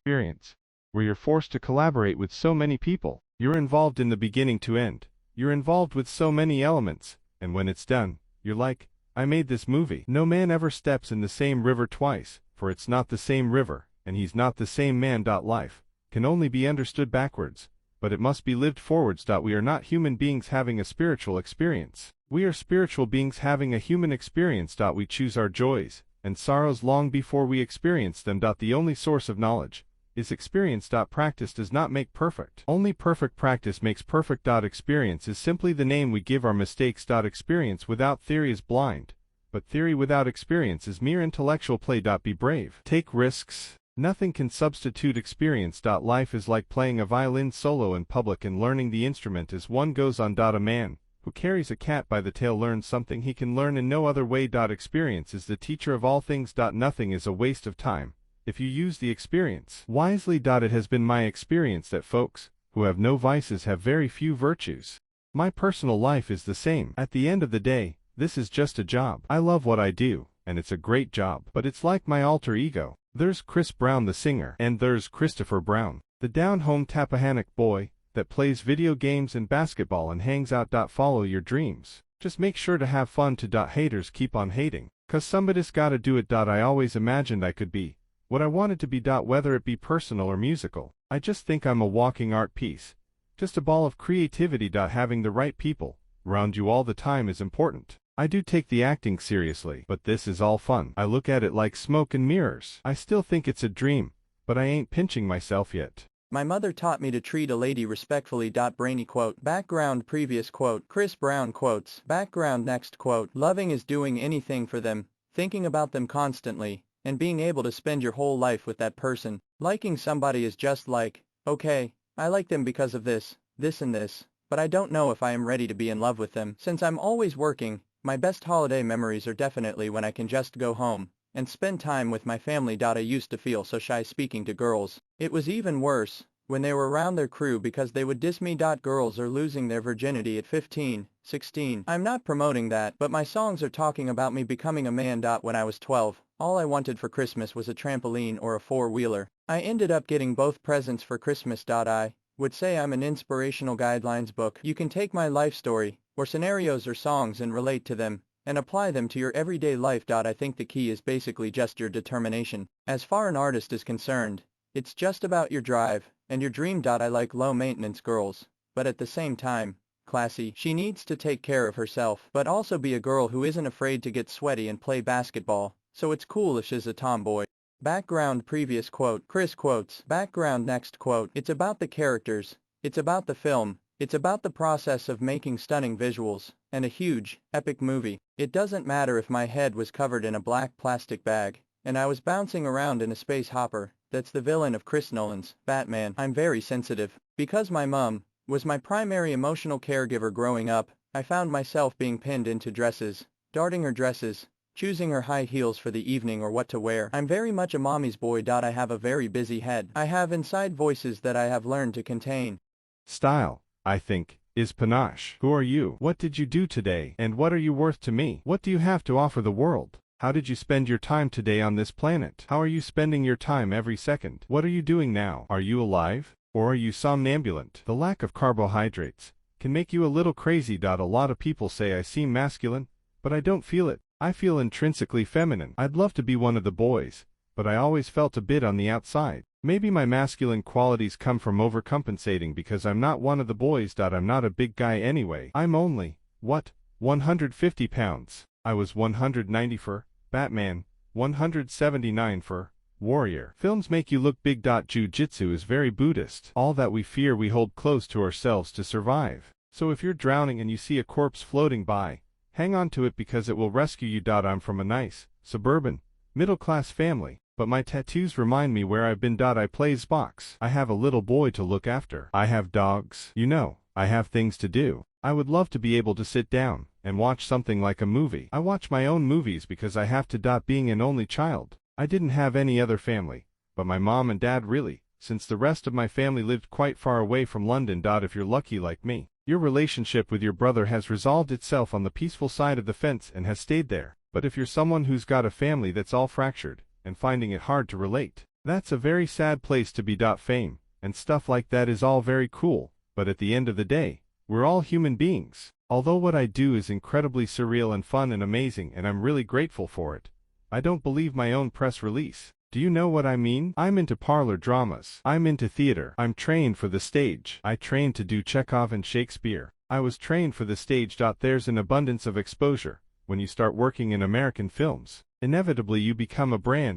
experience, where you're forced to collaborate with so many people. You're involved in the beginning to end. You're involved with so many elements, and when it's done, you're like, I made this movie. No man ever steps in the same river twice, for it's not the same river, and he's not the same man. Life can only be understood backwards, but it must be lived forwards. We are not human beings having a spiritual experience. We are spiritual beings having a human experience. We choose our joys and sorrows long before we experience them. The only source of knowledge is experience. Practice does not make perfect. Only perfect practice makes perfect. Experience is simply the name we give our mistakes. Experience without theory is blind, but theory without experience is mere intellectual play. Be brave. Take risks. Nothing can substitute experience. Life is like playing a violin solo in public and learning the instrument as one goes on. A man who carries a cat by the tail learns something he can learn in no other way. Experience is the teacher of all things. Nothing is a waste of time if you use the experience wisely. It has been my experience that folks who have no vices have very few virtues. My personal life is the same. At the end of the day, this is just a job. I love what I do, and it's a great job. But it's like my alter ego. There's Chris Brown the singer, and there's Christopher Brown, the down-home Tappahannock boy that plays video games and basketball and hangs out. Follow your dreams. Just make sure to have fun. Haters keep on hating, 'cause somebody's gotta do it. I always imagined I could be what I wanted to be. Whether it be personal or musical, I just think I'm a walking art piece. Just a ball of creativity. Having the right people around you all the time is important. I do take the acting seriously, but this is all fun. I look at it like smoke and mirrors. I still think it's a dream, but I ain't pinching myself yet. My mother taught me to treat a lady respectfully. Brainy quote. Background previous quote. Chris Brown quotes. Background next quote. Loving is doing anything for them, thinking about them constantly, and being able to spend your whole life with that person. Liking somebody is just like, okay, I like them because of this, and this, but I don't know if I am ready to be in love with them. Since I'm always working, my best holiday memories are definitely when I can just go home and spend time with my family. I used to feel so shy speaking to girls. It was even worse when they were around their crew because they would diss me. Girls are losing their virginity at 15, 16. I'm not promoting that, but my songs are talking about me becoming a man. When I was 12, all I wanted for Christmas was a trampoline or a four-wheeler. I ended up getting both presents for Christmas. I would say I'm an inspirational guidelines book. You can take my life story, or scenarios or songs, and relate to them, and apply them to your everyday life. I think the key is basically just your determination. As far an artist is concerned, it's just about your drive and your dream. I like low-maintenance girls, but at the same time, classy. She needs to take care of herself, but also be a girl who isn't afraid to get sweaty and play basketball, so it's cool if she's a tomboy. Background previous quote. Chris quotes. Background next quote. It's about the characters, it's about the film, it's about the process of making stunning visuals, and a huge, epic movie. It doesn't matter if my head was covered in a black plastic bag, and I was bouncing around in a space hopper. That's the villain of Chris Nolan's Batman. I'm very sensitive. Because my mom was my primary emotional caregiver growing up, I found myself being pinned into dresses, darting her dresses, choosing her high heels for the evening or what to wear. I'm very much a mommy's boy. I have a very busy head. I have inside voices that I have learned to contain. Style, I think, is panache. Who are you? What did you do today? And what are you worth to me? What do you have to offer the world? How did you spend your time today on this planet? How are you spending your time every second? What are you doing now? Are you alive? Or are you somnambulant? The lack of carbohydrates can make you a little crazy. A lot of people say I seem masculine, but I don't feel it. I feel intrinsically feminine. I'd love to be one of the boys, but I always felt a bit on the outside. Maybe my masculine qualities come from overcompensating because I'm not one of the boys. I'm not a big guy anyway. I'm only, 150 pounds. I was 190 for Batman, 179 for Warrior. Films make you look big. Jiu-jitsu is very Buddhist. All that we fear we hold close to ourselves to survive. So if you're drowning and you see a corpse floating by, hang on to it because it will rescue you. I'm from a nice, suburban, middle-class family, but my tattoos remind me where I've been. I play Xbox. I have a little boy to look after. I have dogs. You know, I have things to do. I would love to be able to sit down and watch something like a movie. I watch my own movies because I have to. Being an only child, I didn't have any other family, but my mom and dad really, since the rest of my family lived quite far away from London. If you're lucky like me, your relationship with your brother has resolved itself on the peaceful side of the fence and has stayed there. But if you're someone who's got a family that's all fractured and finding it hard to relate, That's a very sad place to be. Fame and stuff like that is all very cool, but at the end of the day, we're all human beings. Although what I do is incredibly surreal and fun and amazing and I'm really grateful for it, I don't believe my own press release. Do you know what I mean? I'm into parlor dramas. I'm into theater. I'm trained for the stage. I trained to do Chekhov and Shakespeare. I was trained for the stage. There's an abundance of exposure. When you start working in American films, inevitably you become a brand,